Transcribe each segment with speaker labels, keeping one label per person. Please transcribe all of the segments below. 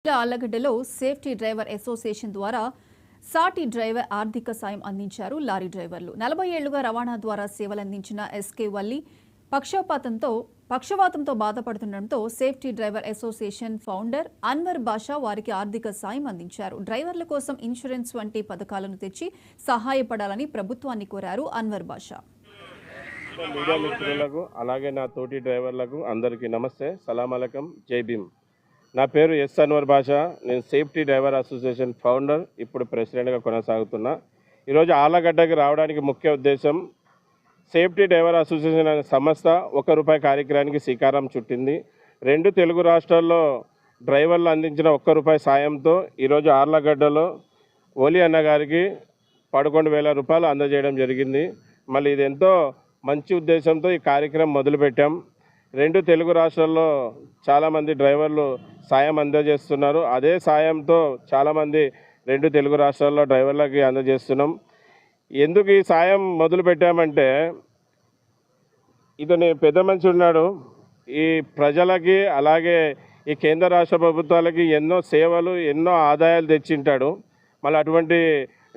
Speaker 1: ఆళ్లగడ్డలో safety driver association ద్వారా సాటి driver ఆర్థిక సాయం అందించారు లారీ డ్రైవర్లు. 40 ఏళ్లుగా రవాణా ద్వారా సేవలందించిన ఎస్కే వల్లి పక్షవాతంతో బాధపడుతుండటంతో safety driver association founder Anwar Basha వారికి ఆర్థిక సాయం అందించారు. డ్రైవర్ల కోసం ఇన్సూరెన్స్ వంటి పథకాలను తెచ్చి సహాయపడాలని ప్రభుత్వాన్ని కోరారు అన్వర్ బాషా.
Speaker 2: మీడియా మిత్రులకు అలాగే నా తోటి డ్రైవర్లకు అందరికీ నమస్తే, సలాం అలైకుం, జై భీమ్. నా పేరు ఎస్ అన్వర్ బాషా. నేను సేఫ్టీ డ్రైవర్ అసోసియేషన్ ఫౌండర్, ఇప్పుడు ప్రెసిడెంట్గా కొనసాగుతున్నా. ఈరోజు ఆళ్లగడ్డకి రావడానికి ముఖ్య ఉద్దేశం, సేఫ్టీ డ్రైవర్ అసోసియేషన్ అనే సంస్థ ₹1 కార్యక్రమానికి శ్రీకారం చుట్టింది. 2 తెలుగు రాష్ట్రాల్లో డ్రైవర్లు అందించిన ₹1 సాయంతో ఈరోజు ఆళ్లగడ్డలో ఓలి అన్నగారికి ₹11,000 అందజేయడం జరిగింది. మళ్ళీ ఇది ఎంతో మంచి ఉద్దేశంతో ఈ కార్యక్రమం మొదలుపెట్టాం. 2 తెలుగు రాష్ట్రాల్లో చాలామంది డ్రైవర్లు సాయం అందజేస్తున్నారు. అదే సాయంతో చాలామంది 2 తెలుగు రాష్ట్రాల్లో డ్రైవర్లకి అందజేస్తున్నాం. ఎందుకు ఈ సాయం మొదలు పెట్టామంటే, ఇతని పెద్ద మనిషి ఉన్నాడు, ఈ ప్రజలకి అలాగే ఈ కేంద్ర రాష్ట్ర ప్రభుత్వాలకి ఎన్నో సేవలు ఎన్నో ఆదాయాలు తెచ్చింటాడు. మళ్ళీ అటువంటి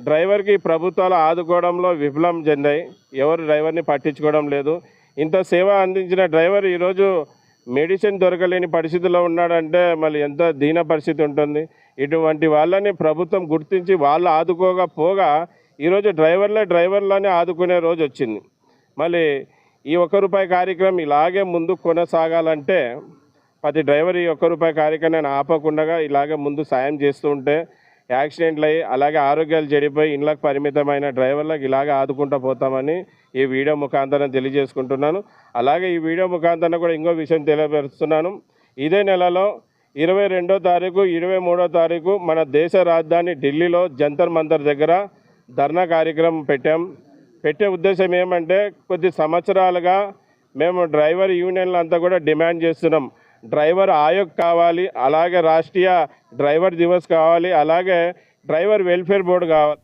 Speaker 2: డ్రైవర్కి ప్రభుత్వాలు ఆదుకోవడంలో విఫలం చెందాయి. ఎవరు డ్రైవర్ని పట్టించుకోవడం లేదు. ఇంత సేవ అందించిన డ్రైవర్ ఈరోజు మెడిసిన్ దొరకలేని పరిస్థితిలో ఉన్నాడంటే మళ్ళీ ఎంత దీన పరిస్థితి ఉంటుంది. ఇటువంటి వాళ్ళని ప్రభుత్వం గుర్తించి వాళ్ళు ఆదుకోకపోగా ఈరోజు డ్రైవర్లని ఆదుకునే రోజు వచ్చింది. మళ్ళీ ఈ ₹1 కార్యక్రమం ఇలాగే ముందు కొనసాగాలంటే ప్రతి డ్రైవర్ ఈ ₹1 కార్యక్రమాన్ని ఆపకుండా ఇలాగే ముందు సాయం చేస్తూ ఉంటే యాక్సిడెంట్లు అయ్యి అలాగే ఆరోగ్యాలు చెడిపోయి ఇళ్ళకు పరిమితమైన డ్రైవర్లకు ఇలాగే ఆదుకుంటూ పోతామని ఈ వీడియో ముఖాంతరం తెలియజేసుకుంటున్నాను. అలాగే ఈ వీడియో ముఖాంతరం కూడా ఇంకో విషయం తెలియపరుస్తున్నాను. ఇదే నెలలో 22వ తారీఖు 23వ తారీఖు మన దేశ రాజధాని ఢిల్లీలో జంతర్ మంతర్ దగ్గర ధర్నా కార్యక్రమం పెట్టే ఉద్దేశం ఏమంటే, కొద్ది సంవత్సరాలుగా మేము డ్రైవర్ యూనియన్లు అంతా కూడా డిమాండ్ చేస్తున్నాం. డ్రైవర్ ఆయోగ్ కావాలి, అలాగే రాష్ట్రీయ డ్రైవర్ దివస్ కావాలి, అలాగే డ్రైవర్ వెల్ఫేర్ బోర్డు కావాలి.